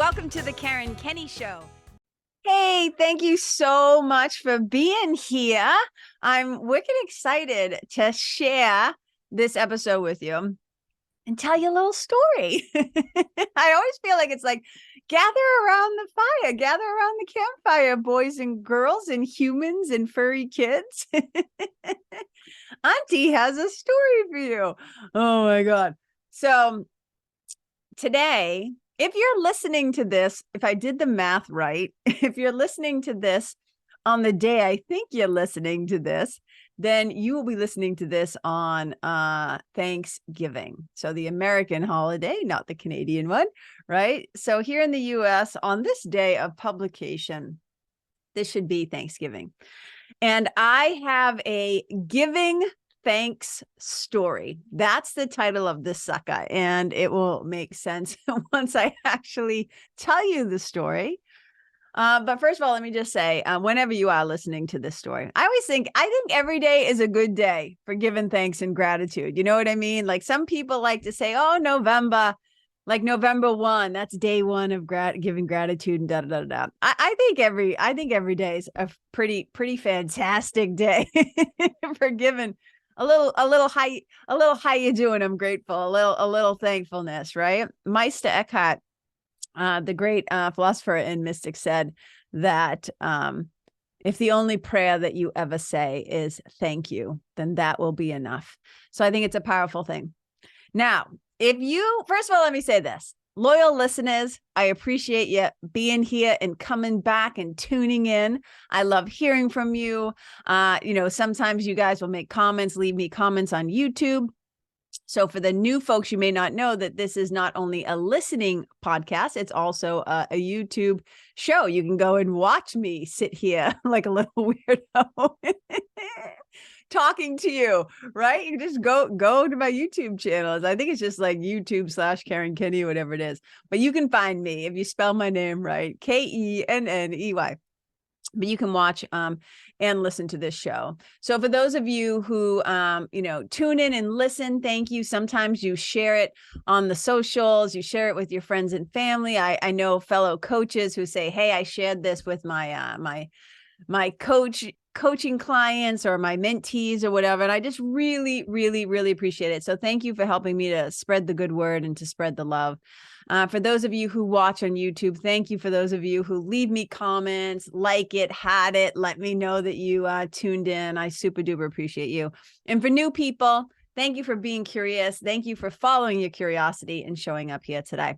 Welcome to the Karen Kenney Show. Hey, thank you so much for being here. I'm wicked excited to share this episode with you and tell you a little story. I always feel like it's like, gather around the fire, gather around the campfire, boys and girls and humans and furry kids. Auntie has a story for you. Oh my God. So today, if you're listening to this, if I did the math right, if you're listening to this on the day I think you're listening to this, then you will be listening to this on Thanksgiving. So the American holiday, not the Canadian one, right? So here in the US, on this day of publication, this should be Thanksgiving. And I have a giving thanks story. That's the title of this sucker. And it will make sense once I actually tell you the story. But first of all, let me just say, whenever you are listening to this story, I think every day is a good day for giving thanks and gratitude. You know what I mean? Like some people like to say, oh, November, like November 1, that's day 1 of giving gratitude and da da da da. I think every day is a pretty fantastic day for giving a little how you doing? I'm grateful, a little thankfulness, right? Meister Eckhart, the great philosopher and mystic, said that if the only prayer that you ever say is thank you, then that will be enough. So I think it's a powerful thing. Now, first of all, let me say this. Loyal listeners, I appreciate you being here and coming back and tuning in. I love hearing from you. Sometimes you guys will make comments, leave me comments on YouTube. So for the new folks, you may not know that this is not only a listening podcast, it's also a YouTube show. You can go and watch me sit here like a little weirdo talking to you, right? You just go to my YouTube channels. I think it's just like YouTube/Karen Kenney, whatever it is. But you can find me if you spell my name right, Kenney. But you can watch and listen to this show. So for those of you who, tune in and listen, thank you. Sometimes you share it on the socials, you share it with your friends and family. I know fellow coaches who say, hey, I shared this with my coaching clients or my mentees or whatever. And I just really, really, really appreciate it. So thank you for helping me to spread the good word and to spread the love. For those of you who watch on YouTube, thank you. For those of you who leave me comments, like it, had it, let me know that you tuned in. I super duper appreciate you. And for new people, thank you for being curious. Thank you for following your curiosity and showing up here today.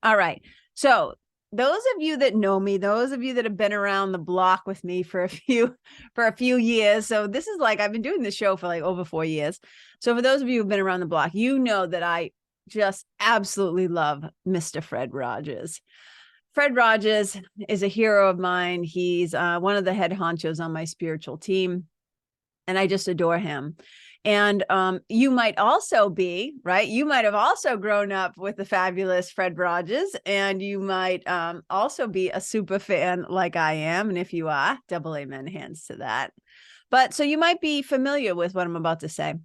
All right. So those of you that know me, those of you that have been around the block with me for a few years. So this is like, I've been doing this show for like over 4 years. So for those of you who've been around the block, you know that I just absolutely love Mr. Fred Rogers. Fred Rogers is a hero of mine. He's one of the head honchos on my spiritual team, and I just adore him. And you might also be, right? You might have also grown up with the fabulous Fred Rogers, and you might also be a super fan like I am. And if you are, double amen, hands to that. But so you might be familiar with what I'm about to say.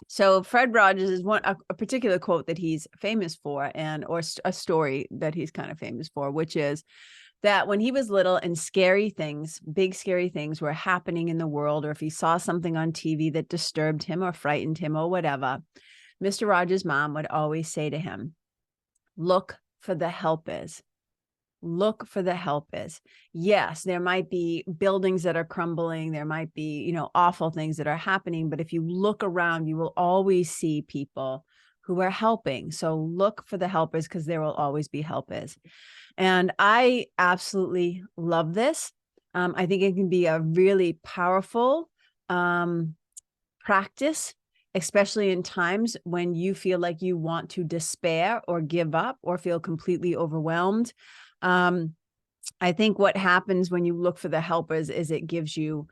So Fred Rogers is a particular quote that he's famous for, or a story that he's kind of famous for, which is that when he was little and big scary things were happening in the world, or if he saw something on TV that disturbed him or frightened him or whatever, Mr. Rogers' mom would always say to him, look for the helpers. Look for the helpers. Yes, there might be buildings that are crumbling. There might be, awful things that are happening. But if you look around, you will always see people who are helping. So look for the helpers, because there will always be helpers. And I absolutely love this. I think it can be a really powerful practice, especially in times when you feel like you want to despair or give up or feel completely overwhelmed. I think what happens when you look for the helpers is it gives you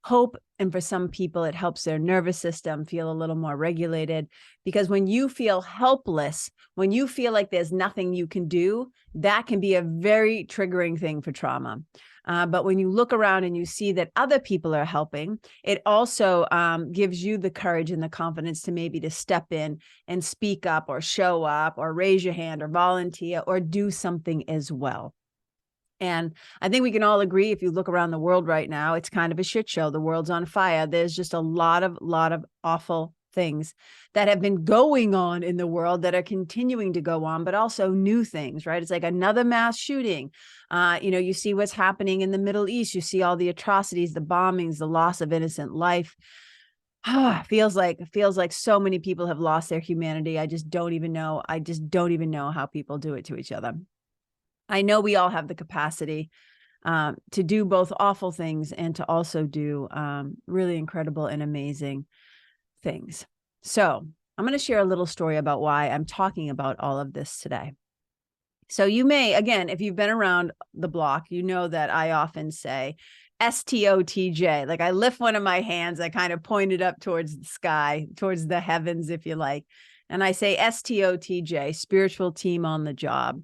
hope. And for some people, it helps their nervous system feel a little more regulated, because when you feel helpless, when you feel like there's nothing you can do, that can be a very triggering thing for trauma. But when you look around and you see that other people are helping, it also gives you the courage and the confidence to maybe to step in and speak up or show up or raise your hand or volunteer or do something as well. And I think we can all agree, if you look around the world right now, it's kind of a shit show. The world's on fire. There's just a lot of awful things that have been going on in the world that are continuing to go on, but also new things, right? It's like another mass shooting. You see what's happening in the Middle East. You see all the atrocities, the bombings, the loss of innocent life. Feels like so many people have lost their humanity. I just don't even know how people do it to each other. I know we all have the capacity to do both awful things and to also do really incredible and amazing things. So I'm going to share a little story about why I'm talking about all of this today. So you may, again, if you've been around the block, you know that I often say STOTJ. Like I lift one of my hands, I kind of point it up towards the sky, towards the heavens, if you like. And I say STOTJ, spiritual team on the job.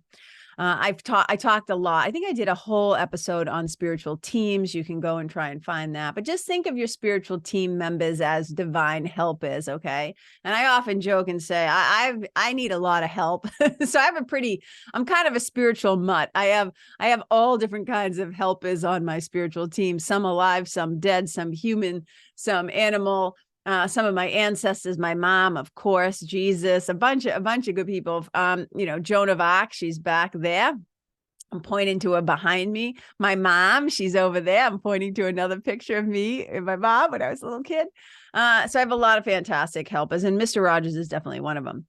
I talked a lot. I think I did a whole episode on spiritual teams. You can go and try and find that, but just think of your spiritual team members as divine helpers. Okay. And I often joke and say, I need a lot of help. So I'm kind of a spiritual mutt. I have all different kinds of helpers on my spiritual team, some alive, some dead, some human, some animal. Some of my ancestors, my mom, of course, Jesus, a bunch of good people. Joan of Arc, she's back there. I'm pointing to her behind me. My mom, she's over there. I'm pointing to another picture of me and my mom when I was a little kid. So I have a lot of fantastic helpers, and Mr. Rogers is definitely one of them.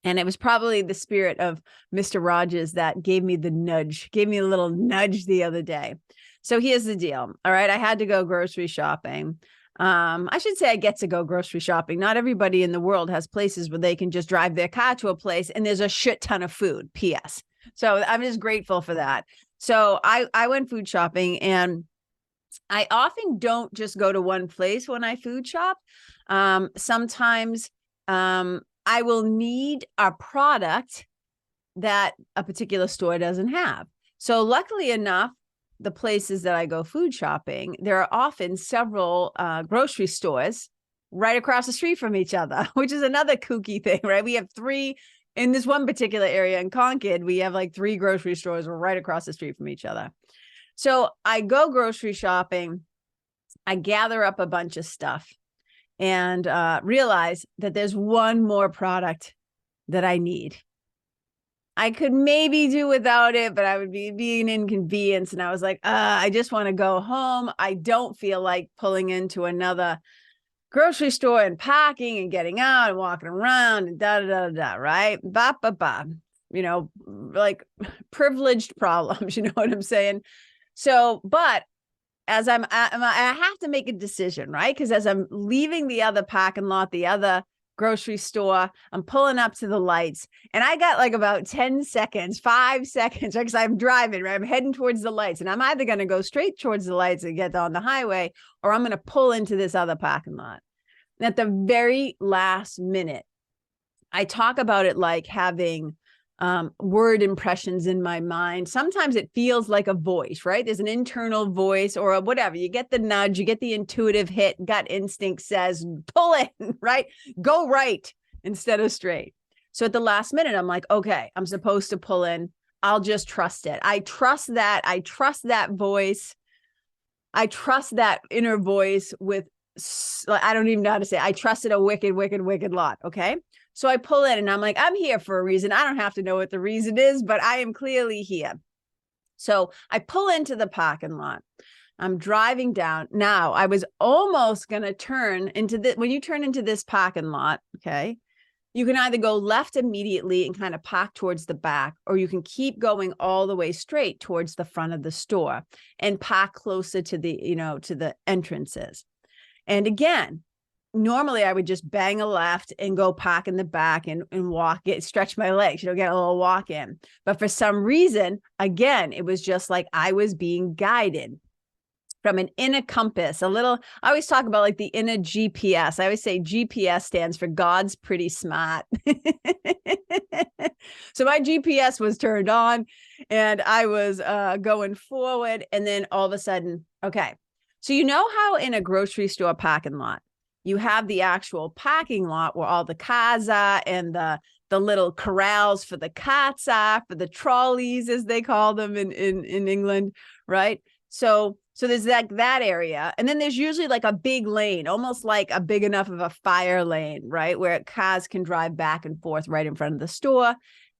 And it was probably the spirit of Mr. Rogers that gave me a little nudge the other day. So here's the deal. All right. I had to go grocery shopping. I should say I get to go grocery shopping. Not everybody in the world has places where they can just drive their car to a place and there's a shit ton of food. P.S. So I'm just grateful for that. So I went food shopping, and I often don't just go to one place when I food shop. Sometimes I will need a product that a particular store doesn't have. So luckily enough, the places that I go food shopping, there are often several grocery stores right across the street from each other, which is another kooky thing, right? We have 3 in this one particular area in Concord. We have like 3 grocery stores right across the street from each other. So I go grocery shopping, I gather up a bunch of stuff, and realize that there's one more product that I need. I could maybe do without it, but I would be an inconvenience. And I was like, I just want to go home. I don't feel like pulling into another grocery store and packing and getting out and walking around and right? Like privileged problems, you know what I'm saying? So, but as I have to make a decision, right? Because as I'm leaving the other parking lot, the other grocery store, I'm pulling up to the lights, and I got like about 5 seconds, right? Because I'm driving, right? I'm heading towards the lights, and I'm either going to go straight towards the lights and get on the highway, or I'm going to pull into this other parking lot. And at the very last minute, I talk about it like having word impressions in my mind. Sometimes it feels like a voice, right? There's an internal voice or whatever. You get the nudge, you get the intuitive hit, gut instinct says, pull in, right? Go right instead of straight. So at the last minute, I'm like, okay, I'm supposed to pull in. I'll just trust it. I trust that voice. I trust that inner voice with, I don't even know how to say it. I trusted a wicked, wicked, wicked lot. Okay. So I pull in and I'm like, I'm here for a reason. I don't have to know what the reason is, but I am clearly here. So I pull into the parking lot. I'm driving down. Now I was almost going to turn into when you turn into this parking lot, okay, you can either go left immediately and kind of park towards the back, or you can keep going all the way straight towards the front of the store and park closer to the, to the entrances. And again, normally I would just bang a left and go park in the back and walk it, stretch my legs, get a little walk in. But for some reason, again, it was just like I was being guided. from an inner compass, I always talk about like the inner GPS. I always say GPS stands for God's pretty smart. So my GPS was turned on and I was going forward. And then all of a sudden, okay. So you know how in a grocery store parking lot, you have the actual parking lot where all the cars are and the little corrals for the carts are, for the trolleys, as they call them in England, right? So there's that area. And then there's usually like a big lane, almost like a big enough of a fire lane, right? Where cars can drive back and forth right in front of the store.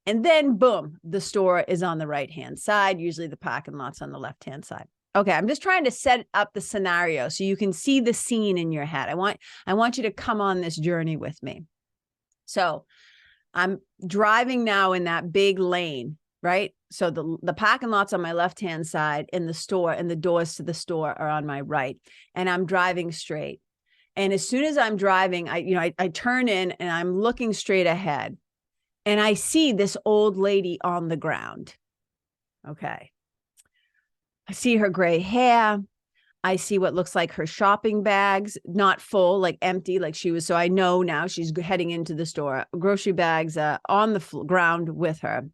And then boom, the store is on the right-hand side. Usually the parking lot's on the left-hand side. Okay, I'm just trying to set up the scenario so you can see the scene in your head. I want you to come on this journey with me. So I'm driving now in that big lane, right? So the parking lot's on my left-hand side in the store, and the doors to the store are on my right. And I'm driving straight. And as soon as I'm driving, I turn in and I'm looking straight ahead. And I see this old lady on the ground. Okay. I see her gray hair. I see what looks like her shopping bags, not full, like empty, like she was. So I know now she's heading into the store. Grocery bags on the ground with her.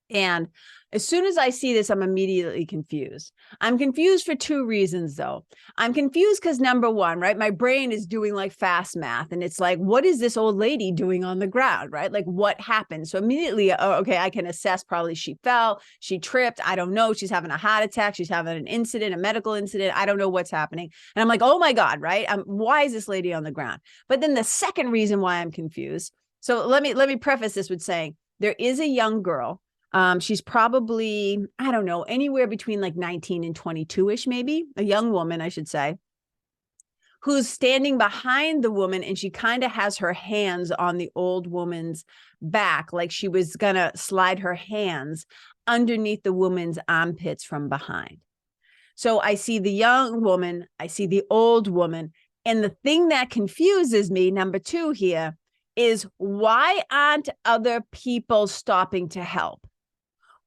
And as soon as I see this, I'm immediately confused. I'm confused for two reasons, though. I'm confused because number one, right, my brain is doing like fast math. And it's like, what is this old lady doing on the ground, right? Like what happened? So immediately, okay, I can assess probably she fell, she tripped. I don't know. She's having a heart attack. She's having an incident, a medical incident. I don't know what's happening. And I'm like, oh my God, right? Why is this lady on the ground? But then the second reason why I'm confused. So let me preface this with saying there is a young girl. She's probably, I don't know, anywhere between like 19 and 22-ish, maybe a young woman, I should say, who's standing behind the woman. And she kind of has her hands on the old woman's back, like she was going to slide her hands underneath the woman's armpits from behind. So I see the young woman, I see the old woman. And the thing that confuses me, number two here, is why aren't other people stopping to help?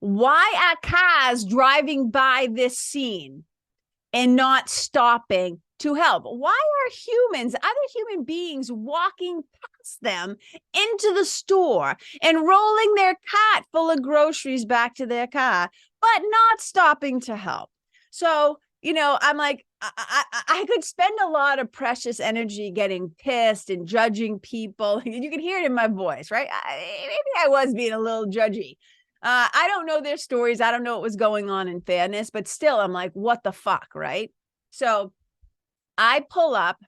Why are cars driving by this scene and not stopping to help? Why are humans, other human beings, walking past them into the store and rolling their cart full of groceries back to their car, but not stopping to help? So, I'm like, I could spend a lot of precious energy getting pissed and judging people. You can hear it in my voice, right? Maybe I was being a little judgy. I don't know their stories. I don't know what was going on in fairness, but still I'm like, what the fuck, right? So I pull up,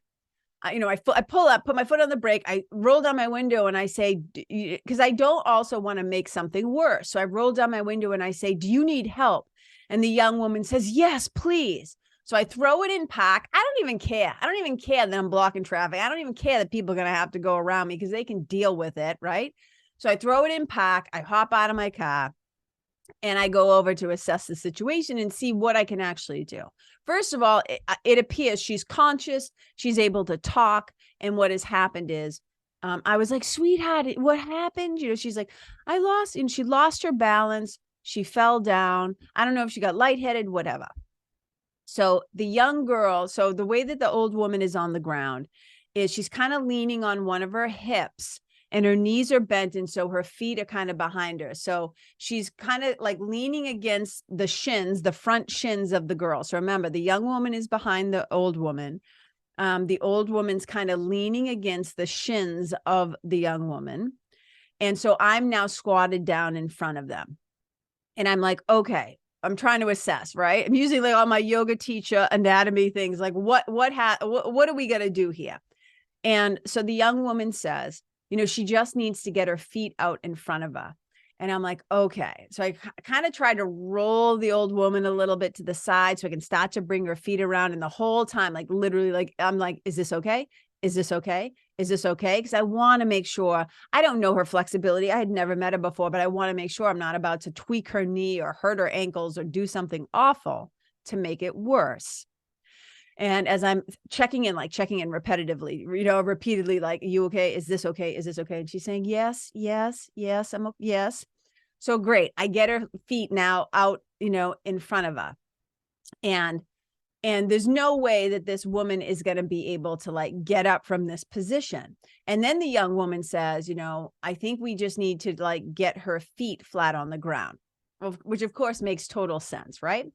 I pull up, put my foot on the brake. I roll down my window and I say, because I don't also want to make something worse. So I roll down my window and I say, do you need help? And the young woman says, yes, please. So I throw it in park. I don't even care. I don't even care that I'm blocking traffic. I don't even care that people are going to have to go around me because they can deal with it, right? So I throw it in park, I hop out of my car, and I go over to assess the situation and see what I can actually do. First of all, it appears she's conscious, she's able to talk, and what has happened is, I was like, sweetheart, what happened? She's like, she lost her balance, she fell down. I don't know if she got lightheaded, whatever. So the young girl, so the way that the old woman is on the ground is she's kind of leaning on one of her hips, and her knees are bent. And so her feet are kind of behind her. So she's kind of like leaning against the shins, the front shins of the girl. So remember, the young woman is behind the old woman. The old woman's kind of leaning against the shins of the young woman. And so I'm now squatted down in front of them. And I'm like, okay, I'm trying to assess, right? I'm using like all my yoga teacher anatomy things. Like what are we going to do here? And so the young woman says, she just needs to get her feet out in front of her. And I'm like, okay. So I kind of try to roll the old woman a little bit to the side so I can start to bring her feet around. And the whole time, like literally, like, I'm like, is this okay? Is this okay? Is this okay? Because I want to make sure, I don't know her flexibility. I had never met her before, but I want to make sure I'm not about to tweak her knee or hurt her ankles or do something awful to make it worse. And as I'm checking in repetitively, repeatedly, like, you okay? Is this okay? Is this okay? And she's saying, yes, yes, yes. Yes. So great. I get her feet now out, in front of her. And And there's no way that this woman is going to be able to like get up from this position. And then the young woman says, you know, I think we just need to like get her feet flat on the ground, which of course makes total sense, right?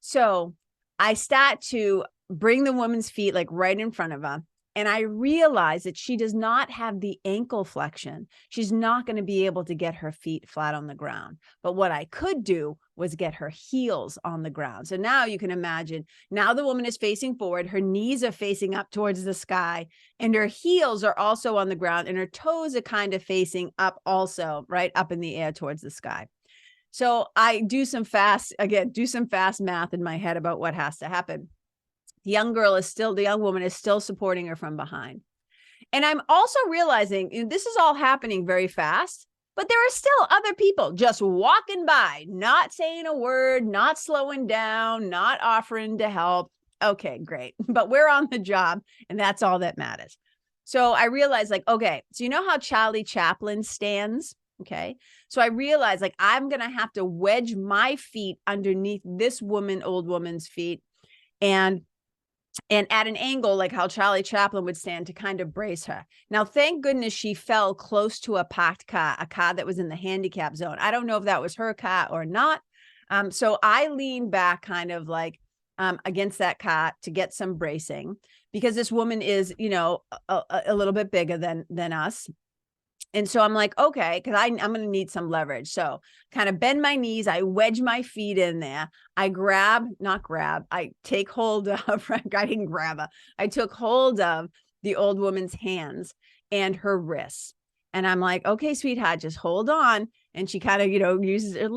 So I start to bring the woman's feet like right in front of her. And I realize that she does not have the ankle flexion. She's not going to be able to get her feet flat on the ground. But what I could do was get her heels on the ground. So now you can imagine, now the woman is facing forward. Her knees are facing up towards the sky, and her heels are also on the ground, and her toes are kind of facing up also, right up in the air towards the sky. So I do some fast math in my head about what has to happen. The young woman is still supporting her from behind. And I'm also realizing this is all happening very fast, but there are still other people just walking by, not saying a word, not slowing down, not offering to help. Okay, great. But we're on the job, and that's all that matters. So I realized, like, okay, so you know how Charlie Chaplin stands? Okay. So I realized, like, I'm going to have to wedge my feet underneath this old woman's feet, and at an angle, like how Charlie Chaplin would stand, to kind of brace her. Now, thank goodness she fell close to a parked car, a car that was in the handicap zone. I don't know if that was her car or not. So I leaned back kind of like against that car to get some bracing, because this woman is, you know, a little bit bigger than us. And so I'm like, okay, because I'm going to need some leverage. So kind of bend my knees. I wedge my feet in there. I take hold of, I didn't grab her. I took hold of the old woman's hands and her wrists. And I'm like, okay, sweetheart, just hold on. And she kind of, you know, uses her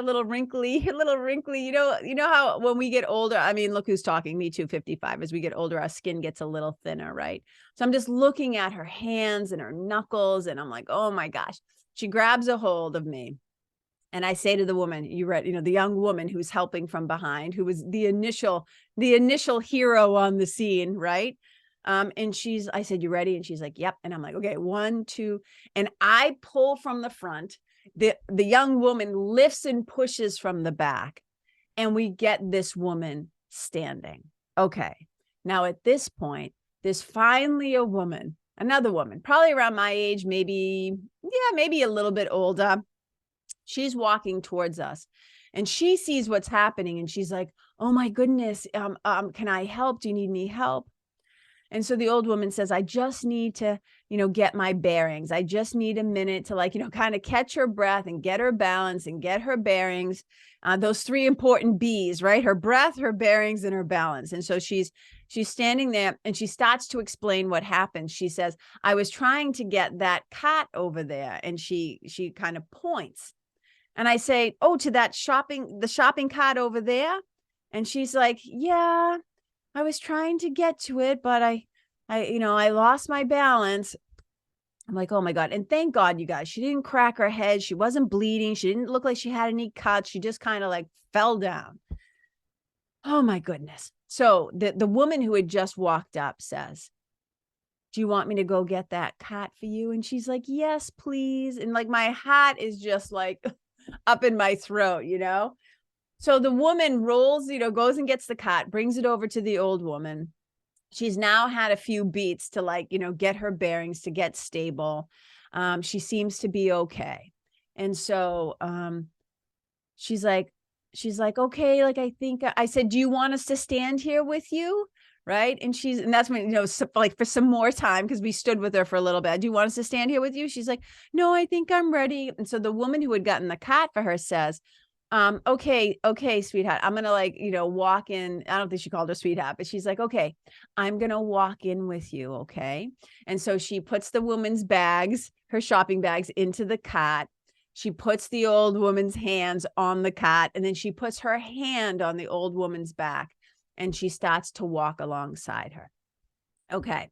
little wrinkly, you know how when we get older, I mean, look who's talking, me too, 55, as we get older, our skin gets a little thinner, right? So I'm just looking at her hands and her knuckles, and I'm like, oh my gosh. She grabs a hold of me, and I say to the woman, the young woman who's helping from behind, who was the initial hero on the scene, right? And I said, you ready? And she's like, yep. And I'm like, okay, 1, 2, and I pull from the front. The young woman lifts and pushes from the back, and we get this woman standing. Okay. Now at this point, there's finally another woman, probably around my age, maybe a little bit older. She's walking towards us, and she sees what's happening, and she's like, oh my goodness, can I help? Do you need any help? And so the old woman says, I just need to, get my bearings. I just need a minute to, like, kind of catch her breath and get her balance and get her bearings. Those 3 important B's, right? Her breath, her bearings, and her balance. And so she's standing there, and she starts to explain what happened. She says, I was trying to get that cot over there. And she kind of points. And I say, oh, to the shopping cart over there. And she's like, yeah, I was trying to get to it, but I lost my balance. I'm like, oh my God. And thank God, you guys, she didn't crack her head. She wasn't bleeding. She didn't look like she had any cuts. She just kind of like fell down. Oh my goodness. So the woman who had just walked up says, do you want me to go get that cot for you? And she's like, yes, please. And like, my heart is just like up in my throat, So the woman rolls, goes and gets the cot, brings it over to the old woman. She's now had a few beats to, like, get her bearings, to get stable. She seems to be okay. And so she's like, okay, like, I said, do you want us to stand here with you? Right. And that's when, like, for some more time, because we stood with her for a little bit. Do you want us to stand here with you? She's like, no, I think I'm ready. And so the woman who had gotten the cot for her says, okay, sweetheart, I'm gonna, like, walk in. I don't think she called her sweetheart, but she's like, okay, I'm gonna walk in with you. Okay. And so she puts the woman's bags, her shopping bags, into the cot. She puts the old woman's hands on the cot, and then she puts her hand on the old woman's back, and she starts to walk alongside her. Okay.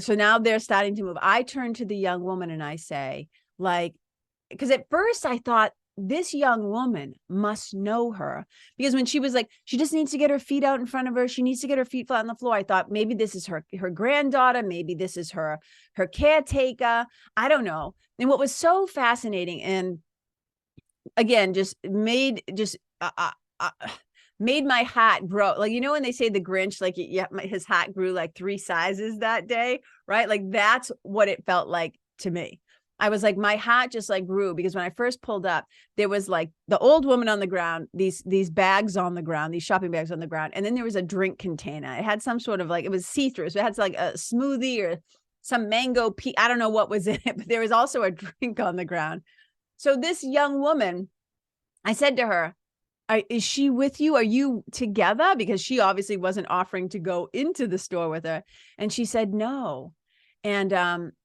So now they're starting to move. I turn to the young woman and I say, like, because at first I thought, this young woman must know her, because when she was like, she just needs to get her feet out in front of her, she needs to get her feet flat on the floor, I thought maybe this is her granddaughter, maybe this is her caretaker, I don't know. And what was so fascinating, and again, just made made my hat grow. Like, you know, when they say the Grinch, like his hat grew like 3 sizes that day, right? Like that's what it felt like to me. I was like, my hat just like grew, because when I first pulled up, there was like the old woman on the ground, these bags on the ground, these shopping bags on the ground. And then there was a drink container. It had some sort of like, it was see-through. So it had like a smoothie or some mango pea. I don't know what was in it, but there was also a drink on the ground. So this young woman, I said to her, is she with you? Are you together? Because she obviously wasn't offering to go into the store with her. And she said, no. And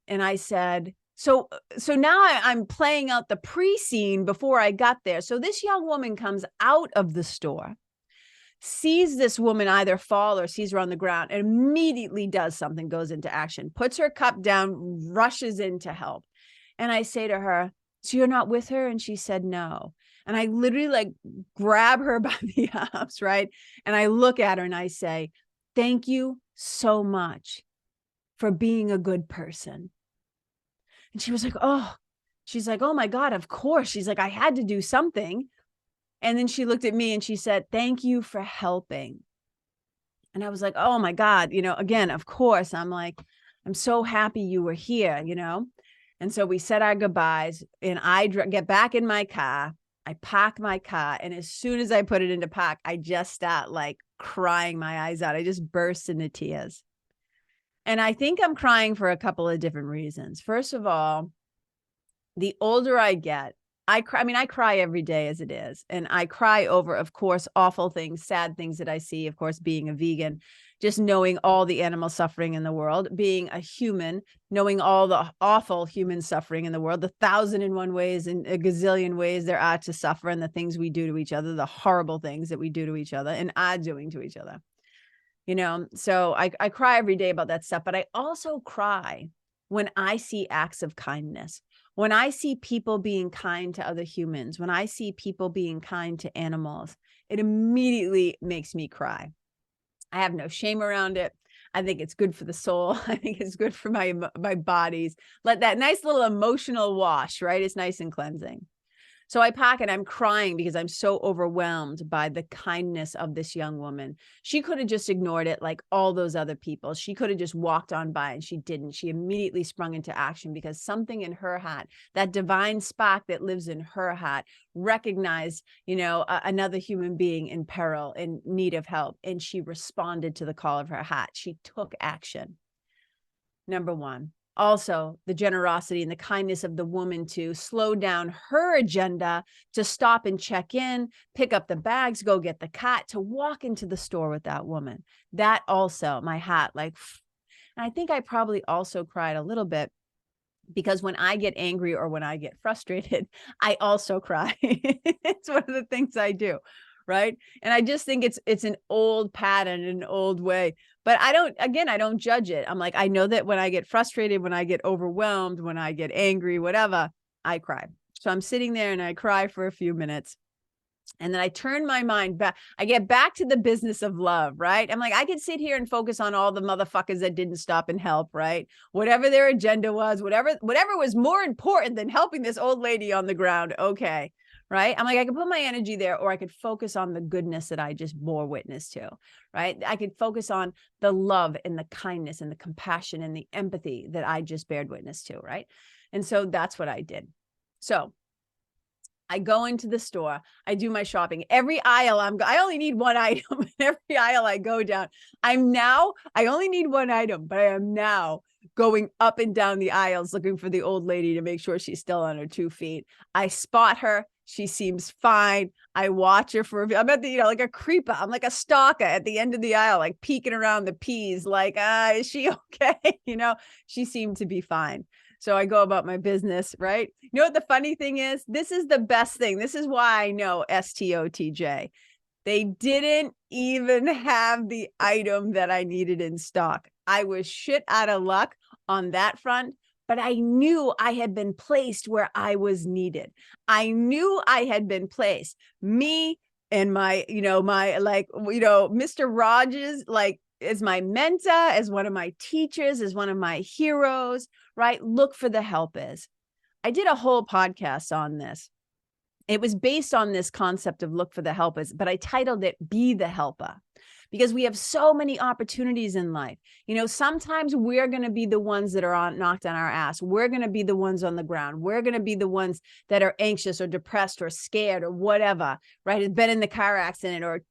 I said, so now I'm playing out the pre-scene before I got there. So this young woman comes out of the store, sees this woman either fall or sees her on the ground, and immediately does something, goes into action, puts her cup down, rushes in to help. And I say to her, so you're not with her? And she said, no. And I literally like grab her by the arms, right? And I look at her and I say, thank you so much for being a good person. And she was like, oh, she's like, oh my God, of course. She's like, I had to do something. And then she looked at me and she said, thank you for helping. And I was like, oh my God, you know, again, of course. I'm like, I'm so happy you were here, you know? And so we said our goodbyes, and I get back in my car. I park my car. And as soon as I put it into park, I just start like crying my eyes out. I just burst into tears. And I think I'm crying for a couple of different reasons. First of all, the older I get, I cry. I mean, I cry every day as it is. And I cry over, of course, awful things, sad things that I see, of course, being a vegan, just knowing all the animal suffering in the world, being a human, knowing all the awful human suffering in the world, the 1,001 ways and a gazillion ways there are to suffer, and the things we do to each other, the horrible things that we do to each other and are doing to each other. You know, so I cry every day about that stuff, but I also cry when I see acts of kindness, when I see people being kind to other humans, when I see people being kind to animals, it immediately makes me cry. I have no shame around it. I think it's good for the soul. I think it's good for my bodies. Let that nice little emotional wash, right? It's nice and cleansing. So I pack and I'm crying because I'm so overwhelmed by the kindness of this young woman. She could have just ignored it like all those other people. She could have just walked on by, and she didn't. She immediately sprung into action because something in her heart, that divine spark that lives in her heart, recognized, you know, another human being in peril, in need of help. And she responded to the call of her heart. She took action. Number one. Also, the generosity and the kindness of the woman to slow down her agenda, to stop and check in, pick up the bags, go get the cat, to walk into the store with that woman. That also, my hat, like, and I think I probably also cried a little bit because when I get angry or when I get frustrated, I also cry. It's one of the things I do. Right. And I just think it's an old pattern, an old way, but I don't judge it. I'm like, I know that when I get frustrated, when I get overwhelmed, when I get angry, whatever, I cry. So I'm sitting there and I cry for a few minutes. And then I turn my mind back. I get back to the business of love, right? I'm like, I could sit here and focus on all the motherfuckers that didn't stop and help, right? Whatever their agenda was, whatever was more important than helping this old lady on the ground. Okay. Right. I'm like, I could put my energy there, or I could focus on the goodness that I just bore witness to. Right. I could focus on the love and the kindness and the compassion and the empathy that I just bared witness to. Right. And so that's what I did. So I go into the store, I do my shopping. Every aisle I only need one item. Every aisle I go down, I only need one item, but I am now going up and down the aisles looking for the old lady to make sure she's still on her 2 feet. I spot her. She seems fine. I watch her I'm at the, like a creeper. I'm like a stalker at the end of the aisle, like peeking around the peas, like, is she okay? She seemed to be fine. So I go about my business, right? You know what the funny thing is? This is the best thing. This is why I know STOTJ. They didn't even have the item that I needed in stock. I was shit out of luck on that front, but I knew I had been placed where I was needed. I knew I had been placed. Me and Mr. Rogers, like, as my mentor, as one of my teachers, as one of my heroes, right? Look for the helpers. I did a whole podcast on this. It was based on this concept of look for the helpers, but I titled it Be the Helper, because we have so many opportunities in life. Sometimes we're going to be the ones that are knocked on our ass. We're going to be the ones on the ground. We're going to be the ones that are anxious or depressed or scared or whatever, right? Has been in the car accident or,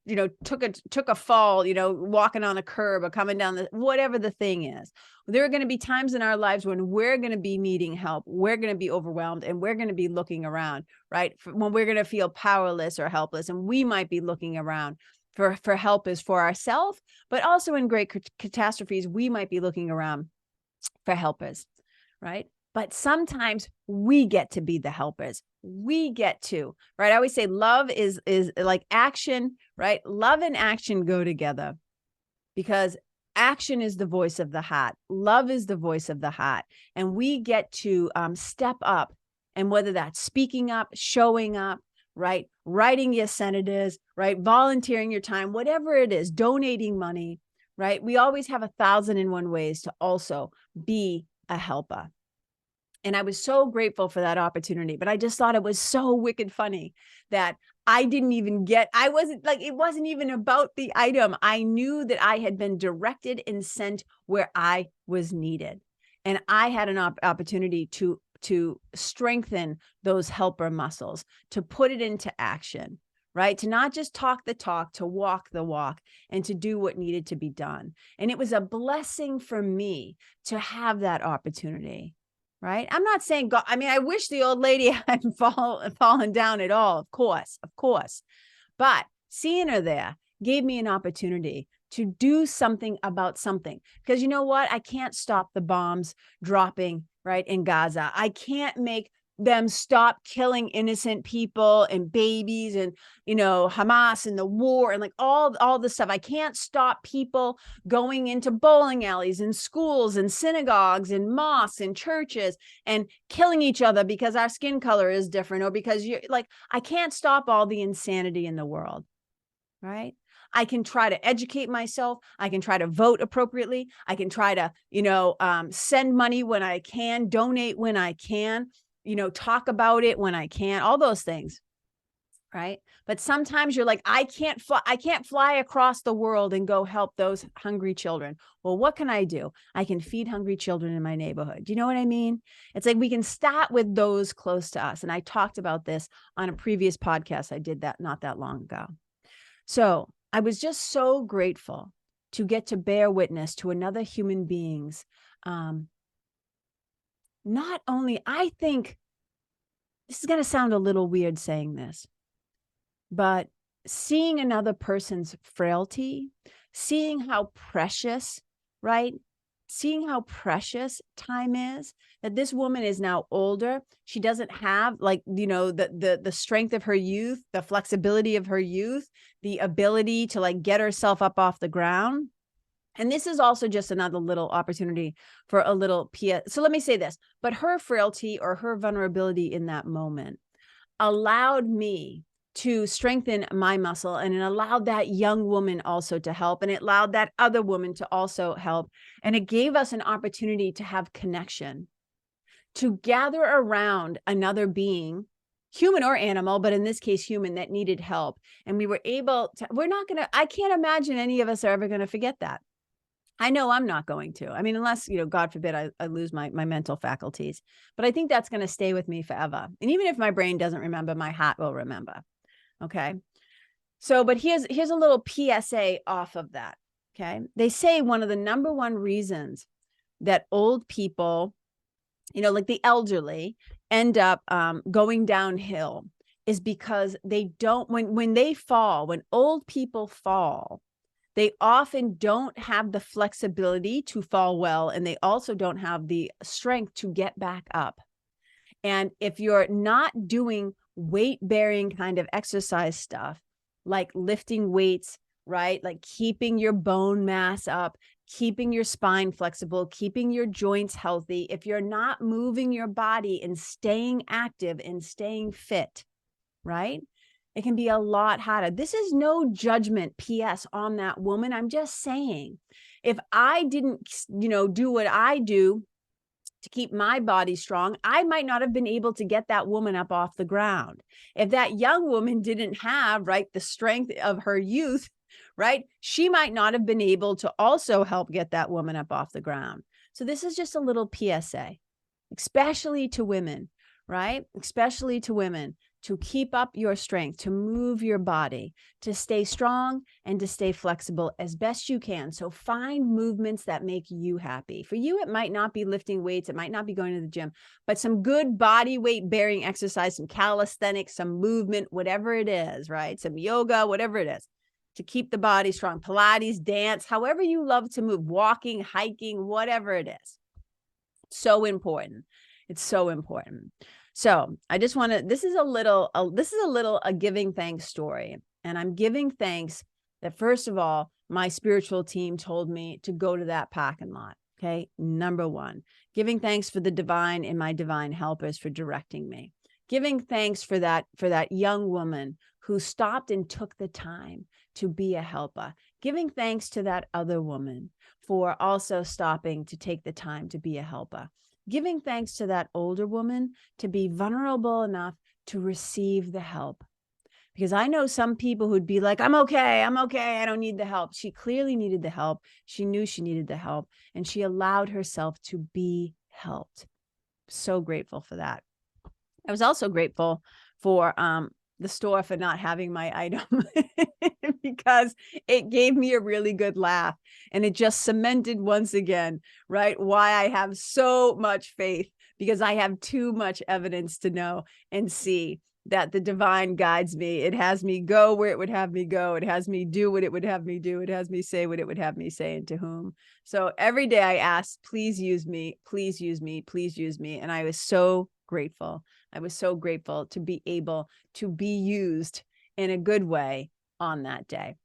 took a fall, walking on a curb or coming down whatever the thing is. There are going to be times in our lives when we're going to be needing help. We're going to be overwhelmed and we're going to be looking around, right? When we're going to feel powerless or helpless, and we might be looking around for help is for ourselves, but also in great catastrophes, we might be looking around for helpers, right? But sometimes we get to be the helpers. We get to, right? I always say love is like action, right? Love and action go together, because action is the voice of the heart. Love is the voice of the heart. And we get to step up. And whether that's speaking up, showing up, right? Writing your senators, right? Volunteering your time, whatever it is, donating money, right? We always have 1,001 ways to also be a helper. And I was so grateful for that opportunity, but I just thought it was so wicked funny that I didn't even it wasn't even about the item. I knew that I had been directed and sent where I was needed. And I had an opportunity to strengthen those helper muscles, to put it into action, right? To not just talk the talk, to walk the walk, and to do what needed to be done. And it was a blessing for me to have that opportunity. Right? I'm not saying God. I mean, I wish the old lady hadn't fallen down at all. Of course. But seeing her there gave me an opportunity to do something about something. Because you know what? I can't stop the bombs dropping, right, in Gaza. I can't make them stop killing innocent people and babies and, Hamas and the war and like all this stuff. I can't stop people going into bowling alleys and schools and synagogues and mosques and churches and killing each other because our skin color is different, or because I can't stop all the insanity in the world, right? I can try to educate myself. I can try to vote appropriately. I can try to, send money when I can, donate when I can, talk about it when I can, all those things. Right. But sometimes you're like, I can't fly across the world and go help those hungry children. Well, what can I do? I can feed hungry children in my neighborhood. Do you know what I mean? It's like we can start with those close to us. And I talked about this on a previous podcast. I did that not that long ago. So I was just so grateful to get to bear witness to another human being's not only, I think this is going to sound a little weird saying this, but seeing another person's frailty, seeing how precious, right? Seeing how precious time is, that this woman is now older. She doesn't have the strength of her youth, the flexibility of her youth, the ability to get herself up off the ground. And this is also just another little opportunity for a little So let me say this, but her frailty or her vulnerability in that moment allowed me to strengthen my muscle, and it allowed that young woman also to help, and it allowed that other woman to also help. And it gave us an opportunity to have connection, to gather around another being, human or animal, but in this case, human, that needed help. And we were able to, I can't imagine any of us are ever going to forget that. I know I'm not going to. I mean, unless, God forbid, I lose my mental faculties. But I think that's going to stay with me forever. And even if my brain doesn't remember, my heart will remember. Okay. So, but here's a little PSA off of that. Okay. They say one of the number one reasons that old people, like the elderly, end up going downhill is because they don't, when they fall, when old people fall, they often don't have the flexibility to fall well, and they also don't have the strength to get back up. And if you're not doing weight-bearing kind of exercise stuff, like lifting weights, right? Like keeping your bone mass up, keeping your spine flexible, keeping your joints healthy, if you're not moving your body and staying active and staying fit, right? It can be a lot harder. This is no judgment, PS, on that woman. I'm just saying, if I didn't, do what I do to keep my body strong, I might not have been able to get that woman up off the ground. If that young woman didn't have, right, the strength of her youth, right, she might not have been able to also help get that woman up off the ground. So this is just a little PSA, especially to women, right? Especially to women, to keep up your strength, to move your body, to stay strong and to stay flexible as best you can. So find movements that make you happy. For you, it might not be lifting weights. It might not be going to the gym, but some good body weight bearing exercise, some calisthenics, some movement, whatever it is, right? Some yoga, whatever it is, to keep the body strong. Pilates, dance, however you love to move, walking, hiking, whatever it is. So important. It's so important. So I just want to, this is a giving thanks story. And I'm giving thanks that, first of all, my spiritual team told me to go to that parking lot. Okay. Number one, giving thanks for the divine and my divine helpers for directing me. Giving thanks for that young woman who stopped and took the time to be a helper. Giving thanks to that other woman for also stopping to take the time to be a helper. Giving thanks to that older woman to be vulnerable enough to receive the help. Because I know some people who'd be like, I'm okay, I don't need the help. She clearly needed the help. She knew she needed the help, and she allowed herself to be helped. So grateful for that. I was also grateful for the store for not having my item because it gave me a really good laugh, and it just cemented once again, right, why I have so much faith, because I have too much evidence to know and see that the divine guides me. It has me go where it would have me go. It has me do what it would have me do. It has me say what it would have me say, and to whom. So every day I ask, please use me, please use me, please use me. And I was so grateful. I was so grateful to be able to be used in a good way on that day.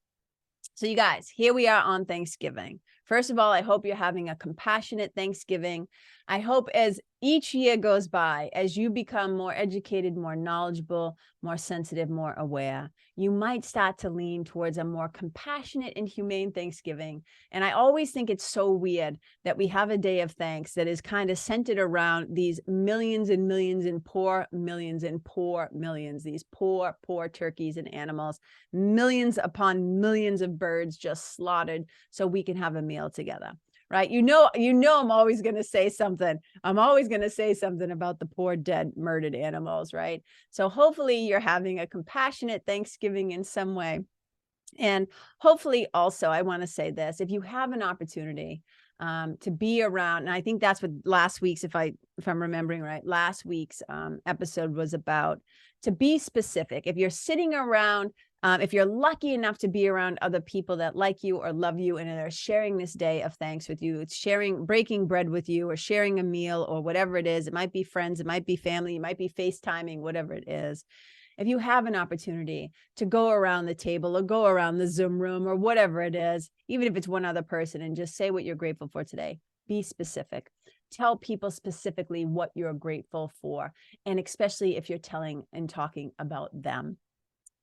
So you guys, here we are on Thanksgiving. First of all, I hope you're having a compassionate Thanksgiving. I hope as each year goes by, as you become more educated, more knowledgeable, more sensitive, more aware, you might start to lean towards a more compassionate and humane Thanksgiving. And I always think it's so weird that we have a day of thanks that is kind of centered around these millions and millions and poor millions and poor millions, these poor turkeys and animals, millions upon millions of birds just slaughtered so we can have a meal together. Right. You know, I'm always going to say something. I'm always going to say something about the poor, dead, murdered animals. Right. So hopefully you're having a compassionate Thanksgiving in some way. And hopefully also, I want to say this, if you have an opportunity to be around, and I think that's what last week's, if I'm remembering right, last week's episode was about, to be specific. If you're sitting around, if you're lucky enough to be around other people that like you or love you and are sharing this day of thanks with you, it's breaking bread with you or sharing a meal or whatever it is. It might be friends, it might be family, it might be FaceTiming, whatever it is. If you have an opportunity to go around the table or go around the Zoom room or whatever it is, even if it's one other person, and just say what you're grateful for today, be specific. Tell people specifically what you're grateful for. And especially if you're telling and talking about them.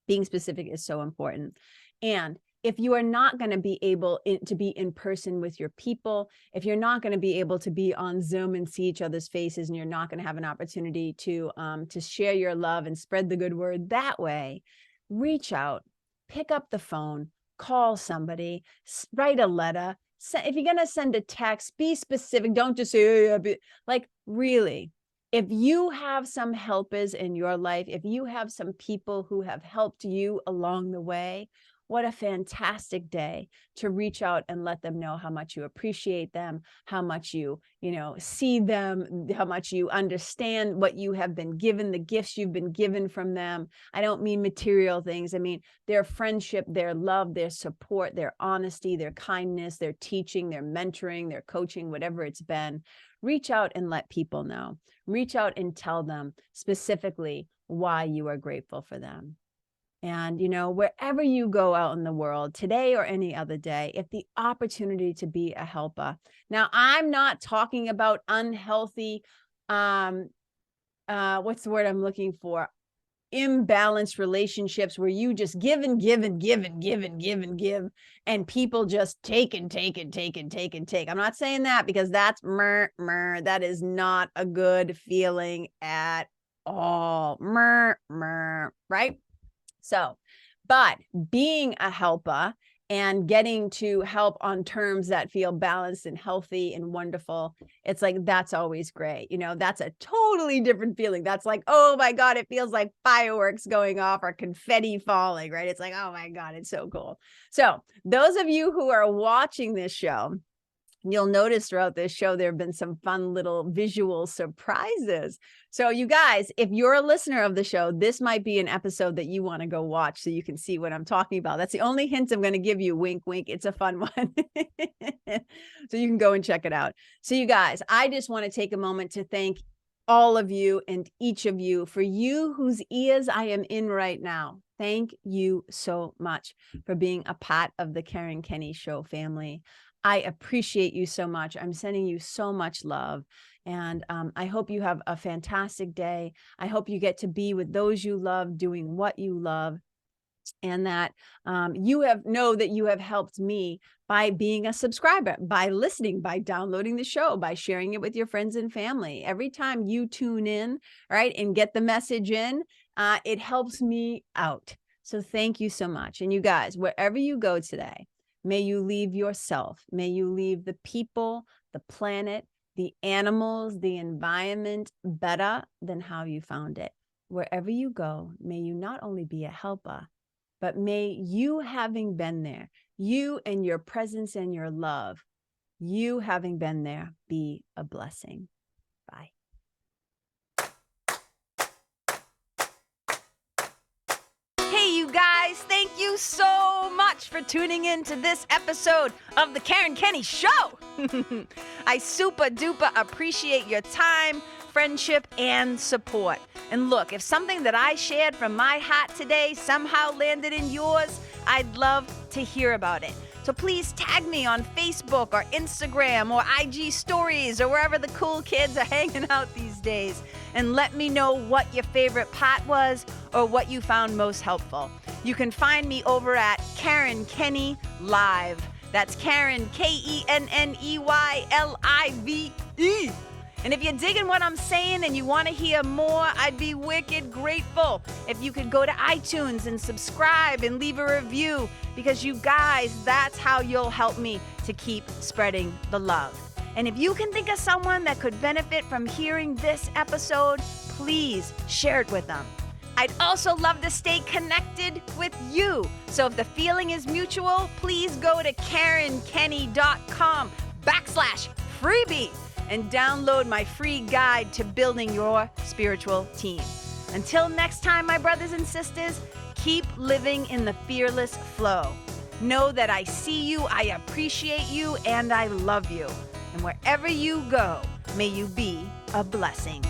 Being specific is so important. And if you are not going to be able to be in person with your people, if you're not going to be able to be on Zoom and see each other's faces, and you're not going to have an opportunity to share your love and spread the good word that way, reach out, pick up the phone, call somebody, write a letter. If you're going to send a text, be specific. Don't just say, like, really. If you have some helpers in your life, if you have some people who have helped you along the way, what a fantastic day to reach out and let them know how much you appreciate them, how much you see them, how much you understand what you have been given, the gifts you've been given from them. I don't mean material things. I mean their friendship, their love, their support, their honesty, their kindness, their teaching, their mentoring, their coaching, whatever it's been. Reach out and let people know. Reach out and tell them specifically why you are grateful for them. And, wherever you go out in the world today or any other day, if the opportunity to be a helper. Now, I'm not talking about unhealthy, what's the word I'm looking for? imbalanced relationships where you just give and give and give and give and give and give, and people just take and take and take and take and take. I'm not saying that because that's that is not a good feeling at all. Right? So, but being a helper and getting to help on terms that feel balanced and healthy and wonderful, it's like, that's always great. You know, that's a totally different feeling. That's like, oh my God, it feels like fireworks going off or confetti falling, right? It's like, oh my God, it's so cool. So those of you who are watching this show, you'll notice throughout this show, there have been some fun little visual surprises. So you guys, if you're a listener of the show, this might be an episode that you want to go watch so you can see what I'm talking about. That's the only hint I'm going to give you. Wink, wink. It's a fun one. So you can go and check it out. So you guys, I just want to take a moment to thank all of you and each of you, for you whose ears I am in right now. Thank you so much for being a part of the Karen Kenney Show family. I appreciate you so much. I'm sending you so much love. And I hope you have a fantastic day. I hope you get to be with those you love, doing what you love. And that know that you have helped me by being a subscriber, by listening, by downloading the show, by sharing it with your friends and family. Every time you tune in, right, and get the message in, it helps me out. So thank you so much. And you guys, wherever you go today, may you leave yourself, may you leave the people, the planet, the animals, the environment better than how you found it. Wherever you go, may you not only be a helper, but may you, having been there, you and your presence and your love, you having been there, be a blessing. Bye. Hey, you guys, thank you so much for tuning in to this episode of the Karen Kenney Show. I super duper appreciate your time, friendship, and support. And look, if something that I shared from my heart today somehow landed in yours, I'd love to hear about it. So please tag me on Facebook or Instagram or IG stories or wherever the cool kids are hanging out these days, and let me know what your favorite part was or what you found most helpful. You can find me over at Karen Kenney Live. That's Karen, KenneYlive. And if you're digging what I'm saying and you want to hear more, I'd be wicked grateful if you could go to iTunes and subscribe and leave a review, because you guys, that's how you'll help me to keep spreading the love. And if you can think of someone that could benefit from hearing this episode, please share it with them. I'd also love to stay connected with you. So if the feeling is mutual, please go to KarenKenney.com/freebie and download my free guide to building your spiritual team. Until next time, my brothers and sisters, keep living in the fearless flow. Know that I see you, I appreciate you, and I love you. And wherever you go, may you be a blessing.